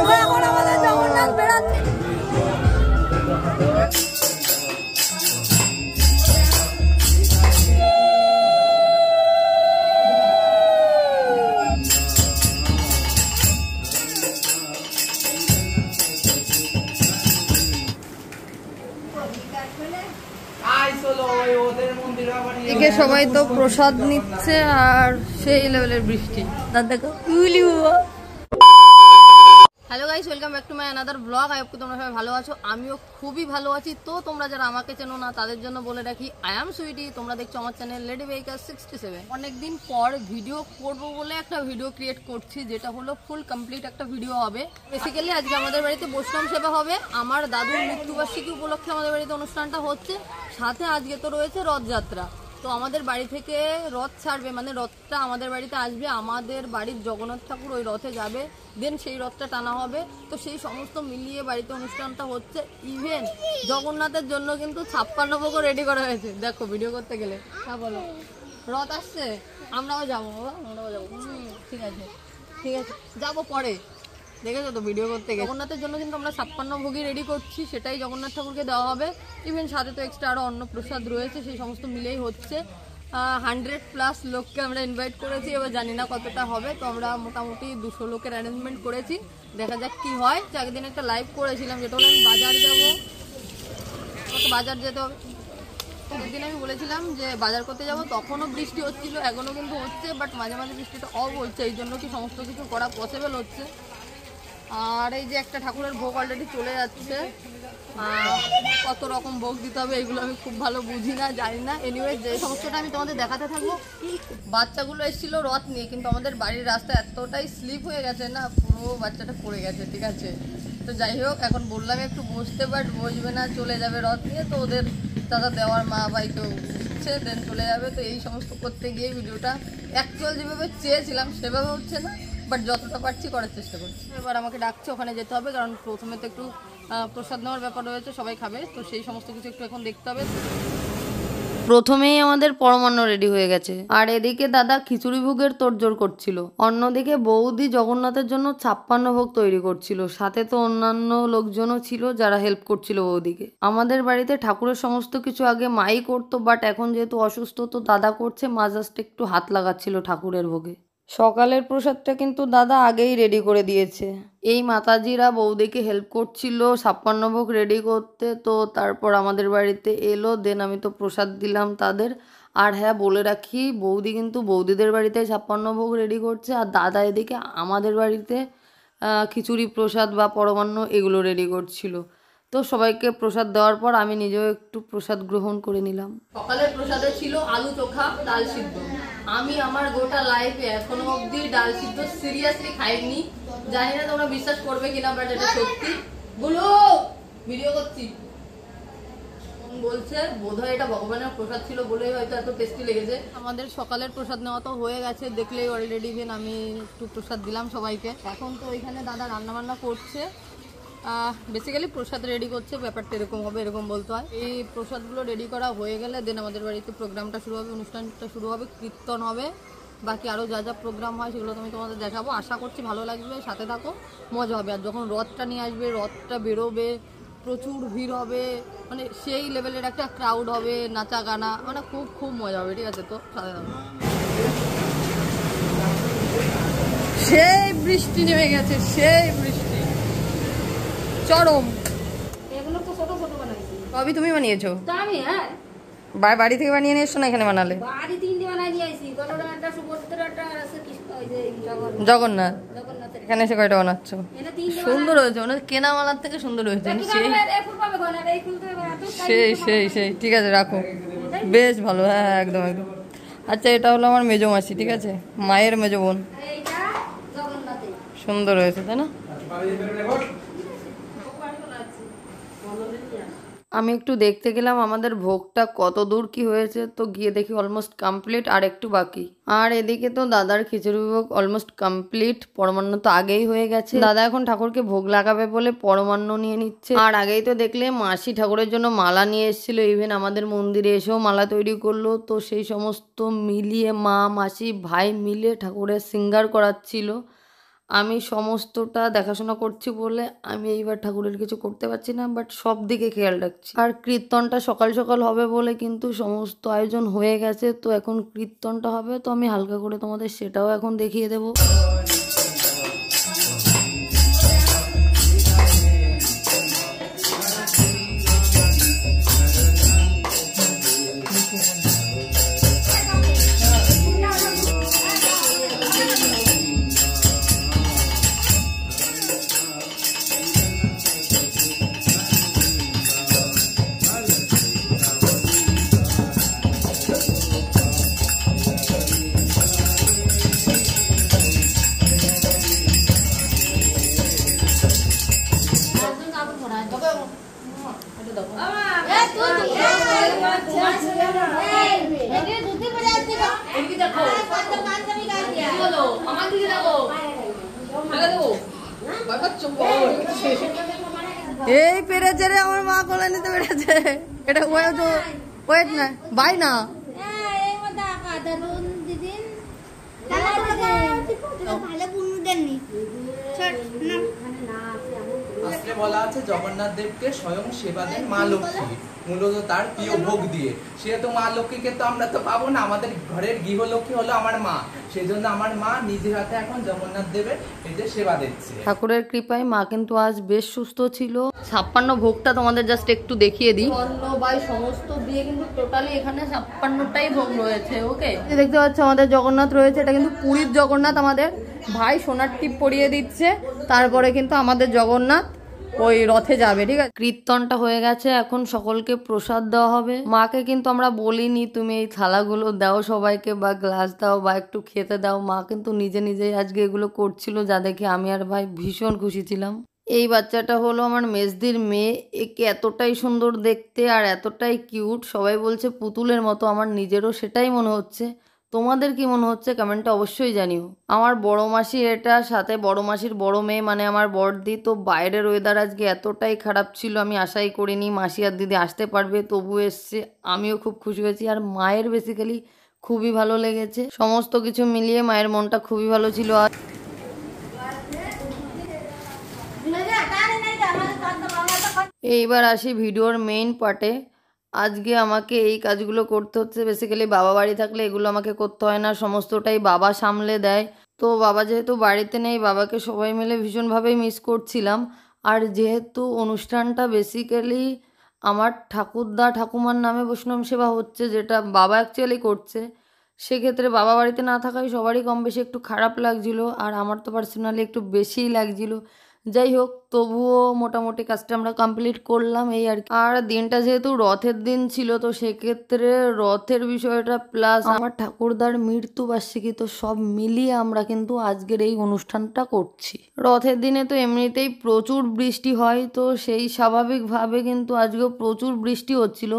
এখন আমাদের জগন্নাথ বেড়াচ্ছে। এদিকে সবাই তো প্রসাদ নিচ্ছে আর সেই লেভেলের বৃষ্টি। দেখো hello guys, welcome back to my another blog. I hope তোমরা সবাই ভালো আছো, আমিও খুবই ভালো আছি। তো তোমরা যারা আমাকে চেনো না তাদের জন্য বলে রাখি, আই এম সুইটি। তোমরা দেখছো আমার চ্যানেল লেডি বেকার 67। অনেকদিন পর ভিডিও করবো বলে একটা ভিডিও ক্রিয়েট করছি, যেটা হলো ফুল কমপ্লিট একটা ভিডিও হবে। বেসিক্যালি আজকে আমাদের বাড়িতে বৈষ্ণব সেবা হবে। আমার দাদুর মৃত্যুবার্ষিকী উপলক্ষে আমাদের বাড়িতে অনুষ্ঠানটা হচ্ছে, সাথে আজকে তো রয়েছে রথযাত্রা। তো আমাদের বাড়ি থেকে রথ ছাড়বে, মানে রথটা আমাদের বাড়িতে আসবে, আমাদের বাড়ির জগন্নাথ ঠাকুর ওই রথে যাবে, দেন সেই রথটা টানা হবে। তো সেই সমস্ত মিলিয়ে বাড়িতে অনুষ্ঠানটা হচ্ছে। ইভেন জগন্নাথের জন্য কিন্তু 56 ভোগও রেডি করা হয়েছে। দেখো ভিডিও করতে গেলে হ্যাঁ বলো, রথ আসছে, আমরাও যাবো, আমরাও যাবো। ঠিক আছে ঠিক আছে, যাবো পরে। দেখেছো তো ভিডিও করতে গেলে জগন্নাথের জন্য কিন্তু আমরা 56 ভোগই রেডি করছি, সেটাই জগন্নাথ ঠাকুরকে দেওয়া হবে। ইভেন সাথে তো এক্সট্রা আরও অন্য প্রসাদ রয়েছে, সেই সমস্ত মিলেই হচ্ছে। 100+ লোককে আমরা ইনভাইট করেছি, এবার জানি না কতটা হবে। তো আমরা মোটামুটি 200 লোকের অ্যারেঞ্জমেন্ট করেছি, দেখা যাক কি হয়। তো একদিন একটা লাইভ করেছিলাম, যেটা হলো আমি বাজার যাবো, বাজার যেতে হবে। একদিন আমি বলেছিলাম যে বাজার করতে যাব, তখনও বৃষ্টি হচ্ছিল, এখনও কিন্তু হচ্ছে, বাট মাঝে মাঝে বৃষ্টিটা অফ হচ্ছে, এই জন্য কি সমস্ত কিছু করা পসিবল হচ্ছে। আর এই যে একটা ঠাকুরের ভোগ অলরেডি চলে যাচ্ছে, কত রকম ভোগ দিতে হবে এগুলো আমি খুব ভালো বুঝি না, জানি না। এনিওয়ে যে সমস্তটা আমি তোমাদের দেখাতে থাকবো। বাচ্চাগুলো এসেছিলো রথ নিয়ে, কিন্তু আমাদের বাড়ির রাস্তা এতটাই স্লিপ হয়ে গেছে না, পুরো বাচ্চাটা পড়ে গেছে, ঠিক আছে। তো যাই হোক, এখন বললাম একটু বসতে, বাট বসবে না, চলে যাবে রথ নিয়ে। তো ওদের দাদা দেওয়ার মা ভাইকেও দিচ্ছে, দেন চলে যাবে। তো এই সমস্ত করতে গিয়ে ভিডিওটা অ্যাকচুয়াল যেভাবে চেয়েছিলাম সেভাবে হচ্ছে না, বাট যতটা পারছি করার চেষ্টা করছি। এবার আমাকে ডাকছে, ওখানে যেতে হবে, কারণ প্রথমে তো একটু প্রসাদ নেওয়ার ব্যাপার রয়েছে, সবাই খাবে, তো সেই সমস্ত কিছু একটু এখন দেখতে হবে। প্রথমেই আমাদের পরমান্ন রেডি হয়ে গেছে, আর এদিকে দাদা খিচুড়ি ভোগের তোড়জোড় করছিল, অন্যদিকে বৌদি জগন্নাথের জন্য 56 ভোগ তৈরি করছিল, সাথে তো অন্যান্য লোকজনও ছিল যারা হেল্প করছিল বৌদিকে। আমাদের বাড়িতে ঠাকুরের সমস্ত কিছু আগে মাই করতো, বাট এখন যেহেতু অসুস্থ তো দাদা করছে, মা জাস্ট একটু হাত লাগাচ্ছিল ঠাকুরের ভোগে। সকালের প্রসাদটা কিন্তু দাদা আগেই রেডি করে দিয়েছে। এই মাতাজিরা বৌদিকে হেল্প করছিল 56 ভোগ রেডি করতে। তো তারপর আমাদের বাড়িতে এলো, দেন আমি তো প্রসাদ দিলাম তাদের। আর হ্যাঁ বলে রাখি, বৌদি কিন্তু বৌদিদের বাড়িতে 56 ভোগ রেডি করছে, আর দাদা এদিকে আমাদের বাড়িতে খিচুড়ি প্রসাদ বা পরমান্ন এগুলো রেডি করছিল। তো সবাইকে প্রসাদ দেওয়ার পর আমি নিজেও একটু প্রসাদ গ্রহণ করে নিলাম। সকালের প্রসাদে ছিল আলু চোখা, ডাল সিদ্ধ। আমি আমার গোটা লাইফে এখনো অবধি ডাল সিদ্ধ সিরিয়াসলি খাইনি, জানি না তোমরা বিশ্বাস করবে কিনা, বাট এটা সত্যি। বলো ভিডিও করছি, বলছে বোধহয় এটা ভগবানের প্রসাদ ছিল বলেই হয়তো এত টেস্টি লেগেছে। আমাদের সকালের প্রসাদ নেওয়া তো হয়ে গেছে, দেখলেই অলরেডি। ইভেন আমি একটু প্রসাদ দিলাম সবাইকে। এখন তো ওইখানে দাদা রান্নাবান্না করছে, বেসিক্যালি প্রসাদ রেডি করছে, ব্যাপারটা এরকম হবে, এরকম বলতে হয়। এই প্রসাদগুলো রেডি করা হয়ে গেলে দেন আমাদের বাড়িতে প্রোগ্রামটা শুরু হবে, অনুষ্ঠানটা শুরু হবে, কীর্তন হবে, বাকি আরও যা যা প্রোগ্রাম হয় সেগুলো আমি তোমাদের দেখাবো। আশা করছি ভালো লাগবে, সাথে থাকো, মজা হবে। আর যখন রথটা নিয়ে আসবে, রথটা বেরোবে, প্রচুর ভিড় হবে, মানে সেই লেভেলের একটা ক্রাউড হবে, নাচা গানা, মানে খুব খুব মজা হবে, ঠিক আছে। তো সাথে থাকো। সেই বৃষ্টি নেমে গেছে, সেই বৃষ্টি চরম। এগুলো তো ছোট ছোট বানাইছি। সবই তুমি বানিয়েছো? আমি হ্যাঁ, বাড়ি থেকে বানিয়ে নিয়ে এসছো না এখানে বানালে? বাড়ি 3 বানাই দিয়েছি, গণনাটা সুভদ্রাটা আর আছে কৃষ্ণ, ওই যে জগন্নাথ। জগন্নাথের এখানে এসে কয়টা বানাচ্ছো? এটা 3 সুন্দর হয়েছে, মানে কেনা মালার থেকে সুন্দর হয়েছে। সেই সেই সেই সেই ঠিক আছে, রাখো, বেশ ভালো। হ্যাঁ হ্যাঁ, একদম একদম। আচ্ছা, এটা হলো আমার মেজো মাসি, ঠিক আছে, মায়ের মেজো বোন। সুন্দর হয়েছে তাই না? আমি একটু দেখতে গেলাম আমাদের ভোগটা কত দূর কি হয়েছে, তো গিয়ে দেখি অলমোস্ট কমপ্লিট, আর একটু বাকি। আর এদিকে তো দাদার খিচুড়ি ভোগ অলমোস্ট কমপ্লিট, পরমান্ন তো আগেই হয়ে গেছে। দাদা এখন ঠাকুরকে ভোগ লাগাবে বলে পরমান্ন নিয়ে নিচ্ছে। আর আগেই তো দেখলে মাসি ঠাকুরের জন্য মালা নিয়ে এসেছিল, ইভেন আমাদের মন্দিরে এসেও মালা তৈরি করলো। তো সেই সমস্ত মিলিয়ে মা, মাসি, ভাই মিলে ঠাকুরের সিঙ্গার করাচ্ছিল। আমি সমস্তটা দেখাশোনা করছি বলে আমি এইবার ঠাকুরের কিছু করতে পারছি না, বাট সব দিকে খেয়াল রাখছি। আর কীর্তনটা সকাল সকাল হবে বলে কিন্তু সমস্ত আয়োজন হয়ে গেছে, তো এখন কীর্তনটা হবে, তো আমি হালকা করে তোমাদের সেটাও এখন দেখিয়ে দেবো। এই পেরেছে রে, আমার মা কোলে নিতে পেরেছে। এটা ওয়েট না বাই না, শাস্ত্রে বলা আছে জগন্নাথ দেবকে স্বয়ং সেবা দেন মা লক্ষ্মী, মূলত তার প্রিয় ভোগ দিয়ে। সেহেতু মা লক্ষ্মীকে তো আমরা তো পাবো না, আমাদের ঘরের গৃহলক্ষ্মী হলো আমার মা, সেই জন্য আমার মা নিজের হাতে এখন জগন্নাথ দেবের এই যে সেবা দিচ্ছে। ঠাকুরের কৃপায় মা কিন্তু আজ বেশ সুস্থ ছিল। 56 ভোগটা তোমাদের জাস্ট একটু দেখিয়ে দিই। অন্ন বাই সমস্ত দিয়ে কিন্তু টোটালি এখানে 56টাই ভোগ রয়েছে। ওকে, দেখতে পাচ্ছ আমাদের জগন্নাথ রয়েছে, এটা কিন্তু পুরীর জগন্নাথ। আমাদের ভাই সোনার টিপ পরিয়ে দিচ্ছে, তারপরে কিন্তু আমাদের জগন্নাথ ওই রথে যাবে। ঠিক আছে, কীর্তনটা হয়ে গেছে, এখন সকলকে প্রসাদ দেওয়া হবে। মাকে কিন্তু আমরা বলিনি তুমি এই থালাগুলো দাও সবাইকে, বা গ্লাস দাও, বা একটু খেতে দাও। মা কিন্তু নিজে নিজেই আজকে এগুলো করছিল, যা দেখে আমি আর ভাই ভীষণ খুশি ছিলাম। এই বাচ্চাটা হলো আমার মেজদির মেয়ে, একে এতটাই সুন্দর দেখতে আর এতটাই কিউট, সবাই বলছে পুতুলের মতো। আমার নিজেরও সেটাই মনে হচ্ছে। তোমাদের কি মনে হচ্ছে কমেন্টে অবশ্যই জানিও। আমার বড় মাসি এটা, সাথে বড় মাসির বড় মেয়ে মানে আমার বড়দি। তো বাইরের ওয়েদার আজকে এতটাই খারাপ ছিল, আমি আশাই করিনি মাসি আর দিদি আসতে পারবে, তবু এসছে। আমিও খুব খুশি হয়েছি, আর মায়ের বেসিক্যালি খুবই ভালো লেগেছে। সমস্ত কিছু মিলিয়ে মায়ের মনটা খুবই ভালো ছিল। আর এইবার আসি ভিডিওর মেইন পার্টে। আজকে আমাকে এই কাজগুলো করতে হচ্ছে। বেসিক্যালি বাবা বাড়ি থাকলে এগুলো আমাকে করতে হয় না, সমস্তটাই বাবা সামলে দেয়। তো বাবা যেহেতু বাড়িতে নেই, বাবাকে সবাই মিলে ভীষণভাবেই মিস করছিলাম। আর যেহেতু অনুষ্ঠানটা বেসিক্যালি আমার ঠাকুরদা ঠাকুমার নামে বৈষ্ণব সেবা হচ্ছে, যেটা বাবা অ্যাকচুয়ালি করছে, সেক্ষেত্রে বাবা বাড়িতে না থাকায় সবারই কম বেশি একটু খারাপ লাগছিল, আর আমার তো পার্সোনালি একটু বেশিই লাগছিল। যাই হোক, তবুও মোটামুটি কাজটা আমরা কমপ্লিট করলাম, এই আর কি। আর দিনটা যেহেতু রথের দিন ছিল, তো সেক্ষেত্রে রথের বিষয়টা প্লাস আমার ঠাকুরদার মৃত্যুবার্ষিকী, তো সব মিলিয়ে আমরা কিন্তু আজকের এই অনুষ্ঠানটা করছি। রথের দিনে তো এমনিতেই প্রচুর বৃষ্টি হয়, তো সেই স্বাভাবিকভাবে কিন্তু আজকেও প্রচুর বৃষ্টি হচ্ছিল।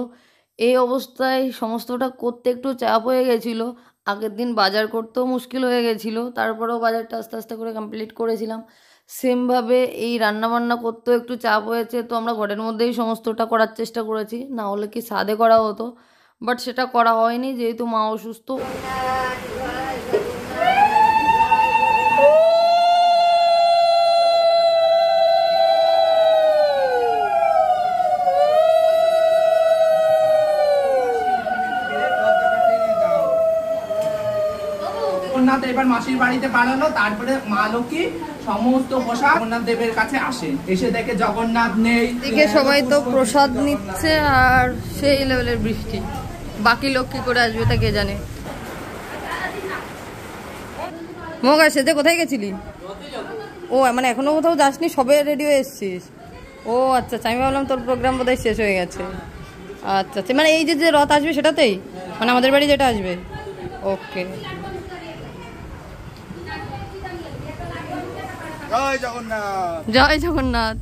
এই অবস্থায় সমস্তটা করতে একটু চাপ হয়ে গেছিলো। আগের দিন বাজার করতেও মুশকিল হয়ে গেছিলো, তারপরেও বাজারটা আস্তে আস্তে করে কমপ্লিট করেছিলাম। সেমভাবে এই রান্নাবান্না করতেও একটু চাপ হয়েছে, তো আমরা ঘরের মধ্যেই সমস্তটা করার চেষ্টা করেছি, না হলে কি ছাদে করা হতো, বাট সেটা করা হয়নি যেহেতু মা অসুস্থ। জগন্নাথ এবার মাসির বাড়িতে পাঠালো, তারপরে মা লক্ষ্মী সমস্ত পোশাক জগন্নাথ দেবের কাছে আসে, এসে দেখে জগন্নাথ নেই। এদিকে সবাই তো প্রসাদ নিচ্ছে, আর সেই লেভেলের বৃষ্টি। বাকি লোক কি করে আসবে তা কে জানে। মগা সেজে কোথায় গেছিলি? ও মানে এখনো কোথাও যাসনি, সবে রেডি হয়ে এসছিস? ও আচ্ছা আচ্ছা, আমি ভাবলাম তোর প্রোগ্রাম বোধহয় শেষ হয়ে গেছে। আচ্ছা আচ্ছা, মানে এই যে যে রথ আসবে সেটাতেই, মানে আমাদের বাড়ি যেটা আসবে। ওকে, জয় জগন্নাথ, জয় জগন্নাথ,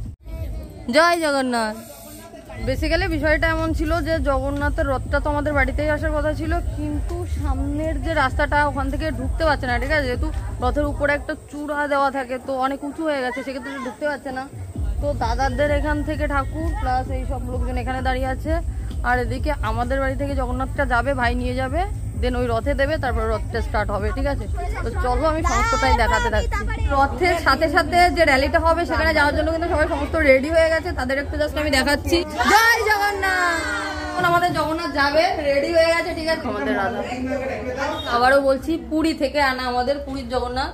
জয় জগন্নাথ। বেসিক্যালি বিষয়টা এমন ছিল যে জগন্নাথের রথটা তো আমাদের বাড়িতেই আসার কথা ছিল, কিন্তু সামনের যে রাস্তাটা ওখান থেকে ঢুকতে পারছে না। ঠিক আছে, যেহেতু রথের উপরে একটা চূড়া দেওয়া থাকে, তো অনেক উঁচু হয়ে গেছে, সেক্ষেত্রে ঢুকতে পারছে না। তো দাদাদের এখান থেকে ঠাকুর প্লাস এই সব লোকজন এখানে দাঁড়িয়ে আছে, আর এদিকে আমাদের বাড়ি থেকে জগন্নাথটা যাবে, ভাই নিয়ে যাবে, দেন ওই রথে দেবে, তারপর রথটা স্টার্ট হবে, ঠিক আছে? তো চলো আমি সমস্তটাই দেখাতে থাকছি। রথের সাথে সাথে যে র্যালিটা হবে সেখানে যাওয়ার জন্য কিন্তু সবাই সমস্ত রেডি হয়ে গেছে, তাদের একটু জাস্ট আমি দেখাচ্ছি। জয় জগন্নাথ। এখন আমাদের জগন্নাথ যাবে, রেডি হয়ে গেছে, ঠিক আছে? আমাদের রাধা, আবারও বলছি, পুরী থেকে আনা আমাদের পুরীর জগন্নাথ।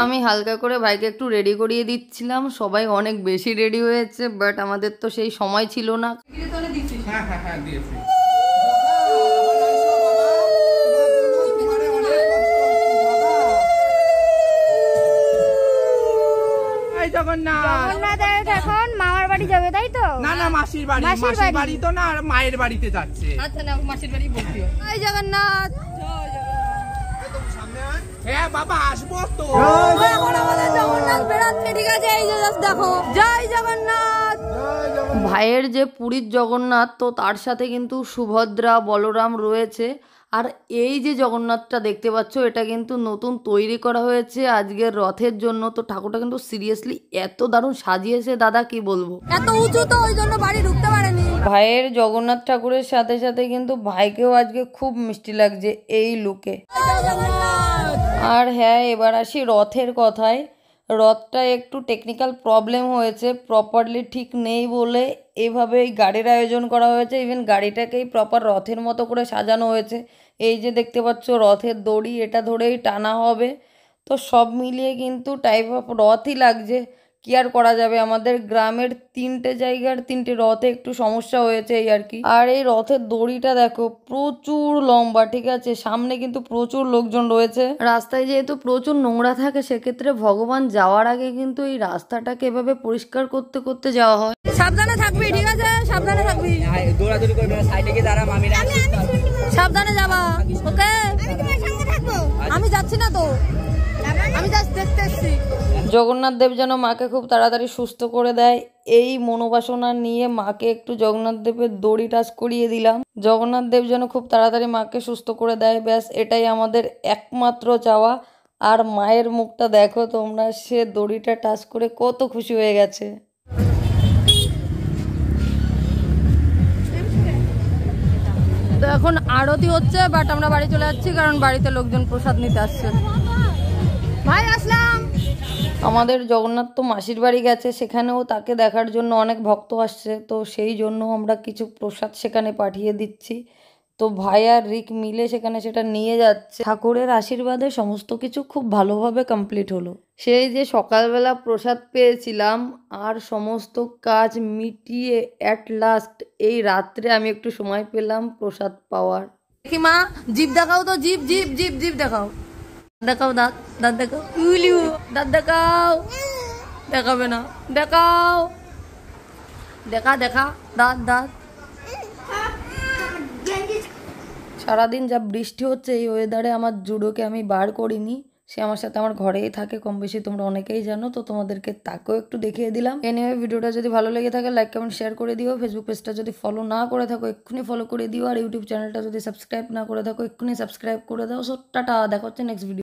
আমি হালকা করে ভাইকে একটু রেডি করিয়ে দিচ্ছিলাম, সবাই অনেক বেশি রেডি হয়েছে, বাট আমাদের তো সেই সময় ছিল না। হ্যাঁ হ্যাঁ হ্যাঁ দিয়েছি। জগন্নাথ এখন মামার বাড়ি যাবে, তাই তো? না না, মাসির বাড়ি। মাসির বাড়ি তো না, আর মায়ের বাড়িতে যাচ্ছে। আচ্ছা না, মাসির বাড়ি বলছি। জয় জগন্নাথ। হ্যাঁ বাবা, আসবো তো। এখন আমাদের জগন্নাথ বেরাচ্ছে, ঠিক আছে? এই যে জাস্ট দেখো, জয় জগন্নাথ। ভাইয়ের যে পুরীর জগন্নাথ, তো তার সাথে কিন্তু সুভদ্রা বলরাম রয়েছে। আর এই যে জগন্নাথটা দেখতে পাচ্ছ, এটা কিন্তু নতুন তৈরি করা হয়েছে আজকের রথের জন্য। তো ঠাকুরটা কিন্তু সিরিয়াসলি এত দারুণ সাজিয়েছে দাদা, কি বলবো, এত উঁচু তো ওই জন্য বাড়ি ঢুকতে পারেনি। ভাইয়ের জগন্নাথ ঠাকুরের সাথে সাথে কিন্তু ভাইকেও আজকে খুব মিষ্টি লাগছে এই লুকে। আর হ্যাঁ, এবার আসি রথের কথায়। রথটা একটু টেকনিক্যাল প্রবলেম হয়েছে, প্রপারলি ঠিক নেই বলে এইভাবে এই গাড়ির আয়োজন করা হয়েছে। ইভেন গাড়িটাকেই প্রপার রথের মতো করে সাজানো হয়েছে। এই যে দেখতে পাচ্ছ রথের দড়ি, এটা ধরেই টানা হবে। তো সব মিলিয়ে কিন্তু টাইপ অফ রথই লাগছে। কি আর করা যাবে, আমাদের গ্রামের 3টে জায়গার 3টে রথে একটু সমস্যা হয়েছে এই আর কি। আর এই রথের দড়িটা দেখো প্রচুর লম্বা, ঠিক আছে? সামনে কিন্তু প্রচুর লোকজন রয়েছে। রাস্তায় যেহেতু প্রচুর নোংরা থাকে, সেক্ষেত্রে ভগবান যাওয়ার আগে কিন্তু এই রাস্তাটাকে এভাবে পরিষ্কার করতে করতে যাওয়া হয়। সাবধানে থাকবি, ঠিক আছে? সাবধানে থাকবি, দৌড়াদৌড়ি করবে না, সাইডে গিয়ে দাঁড়া, মামিরা সাবধানে যাবা, ওকে? আমি যাচ্ছি না তো, আমি জাস্ট দেখতে এসেছি। জগন্নাথ দেব যেন মাকে খুব তাড়াতাড়ি সুস্থ করে দেয়, এই মনোবাসনা নিয়ে মাকে একটু জগন্নাথ দেবের দড়ি টাচ করিয়ে দিলাম। জগন্নাথ দেব যেন খুব তাড়াতাড়ি মাকে সুস্থ করে দেয়, ব্যাস এটাই আমাদের একমাত্র চাওয়া। আর মায়ের মুখটা দেখো তোমরা, সে দড়িটা টাচ করে কত খুশি হয়ে গেছে। তো এখন আরতি হচ্ছে, বাট আমরা বাড়ি চলে যাচ্ছি, কারণ বাড়িতে লোকজন প্রসাদ নিতে আসছে। ভাই আসলাম। আমাদের জগন্নাথ তো মাসির বাড়ি গেছে, সেখানেও তাকে দেখার জন্য অনেক ভক্ত আসছে, তো সেই জন্য আমরা কিছু প্রসাদ সেখানে পাঠিয়ে দিচ্ছি। তো ভাই আর রিক মিলে সেখানে সেটা নিয়ে যাচ্ছে। ঠাকুরের আশীর্বাদে সমস্ত কিছু খুব ভালোভাবে কমপ্লিট হলো। সেই যে সকালবেলা প্রসাদ পেয়েছিলাম, আর সমস্ত কাজ মিটিয়ে অ্যাট লাস্ট এই রাত্রে আমি একটু সময় পেলাম প্রসাদ পাওয়ার। দেখি মা, জিভ দেখাও তো, জিভ জিভ জিভ জিভ দেখাও, দেখাও দাঁত, দাঁত দেখাও, দাঁত দেখাও, দেখাবে না, দেখাও, দেখা দেখা দাঁত দাঁত। সারাদিন যা বৃষ্টি হচ্ছে, এই ওয়েদারে আমার জুডোকে আমি বার করিনি, সে আমার সাথে আমার ঘরেই থাকে কম বেশি, তোমরা অনেকেই জানো, তো তোমাদেরকে তাকেও একটু দেখিয়ে দিলাম। এনিওয়ে, ভিডিওটা যদি ভালো লেগে থাকে লাইক কমেন্ট শেয়ার করে দিও। ফেসবুক পেজটা যদি ফলো না করে থাকো এক্ষুনি ফলো করে দিও। আর ইউটিউব চ্যানেলটা যদি সাবস্ক্রাইব না করে থাকো এক্ষুনি সাবস্ক্রাইব করে দাও। সো টাটা, দেখা হচ্ছে নেক্সট ভিডিও।